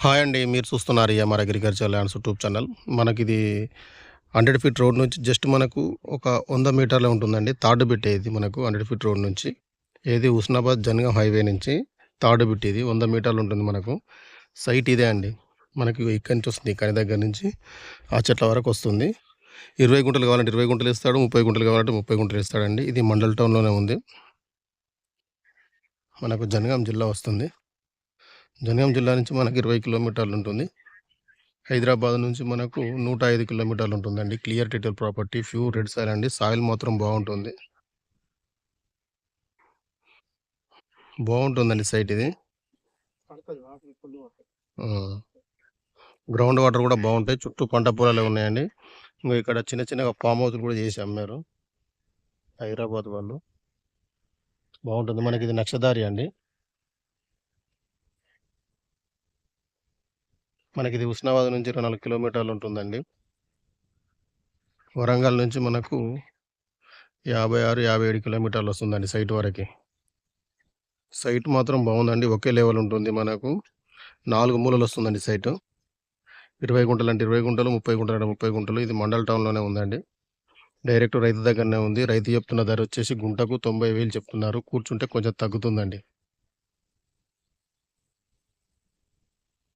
Hi అండి. మీరు చూస్తున్నారు AMR agriculture lands YouTube channel. మనకిది 100 ఫీట్ రోడ్ నుంచి జస్ట్ మనకు ఒక 100 మీటర్లే ఉంటుందండి. తాడు బిట్ ఇది మనకు 100 ఫీట్ రోడ్ నుంచి. ఏది హుస్నాబాద్ జనగాం హైవే నుంచి తాడు బిట్ ఇది 100 మీటర్లు ఉంటుంది మనకు. సైట్ ఇదే అండి. మనకి ఇక్కడి నుంచి వస్తుంది. ఇక్కడి దగ్గర నుంచి ఆ చెట్ల వరకు వస్తుంది. 20 గుంటలు కావాలంటే 20 గుంటలు ఇస్తాడు. 30 గుంటలు కావాలంటే 30 గుంటలు ఇస్తాడండి. ఇది మండల్ టౌన్‌లోనే ఉంది. మనకు జనగాం జిల్లా వస్తుంది. జనగాం జిల్లా నుంచి మనకి 20 కిలోమీటర్లు ఉంటుంది. హైదరాబాద్ నుంచి మనకు 105 కిలోమీటర్లు ఉంటుందండి. Clear title property, pure red soil అండి. సాయిల్ మాత్రం బాగుంటుంది. బాగుంటుందండి సైట్ ఇది. ఆ, గ్రౌండ్ వాటర్ కూడా బాగుంటాయి. చుట్టూ పంట పొలాలే ఉన్నాయండి. ఇంకా ఇక్కడ చిన్న చిన్నగా ఫామ్ హౌస్లు కూడా చేసి అమ్మారు హైదరాబాద్ వాళ్ళు. బాగుంటుంది. మనకి ఇది నక్షదారి అండి. మనకి ఇది హుస్నాబాద్ నుంచి 24 కిలోమీటర్లు ఉంటుందండి. వరంగల్ నుంచి మనకు 56, 57 కిలోమీటర్లు వస్తుందండి సైట్ వరకు. సైట్ మాత్రం బాగుందండి. ఒకే లెవెల్ ఉంటుంది. మనకు 4 మూలలు వస్తుందండి సైటు. 20 గుంటలు అంటే 20 గుంటలు, 30 గుంటలు అంటే 30 గుంటలు. ఇది మండల్ టౌన్‌లోనే ఉందండి. డైరెక్ట్ రైతు దగ్గరనే ఉంది. రైతు చెప్తున్న ధర వచ్చేసి గుంటకు 90,000 చెప్తున్నారు. కూర్చుంటే కొంచెం తగ్గుతుందండి.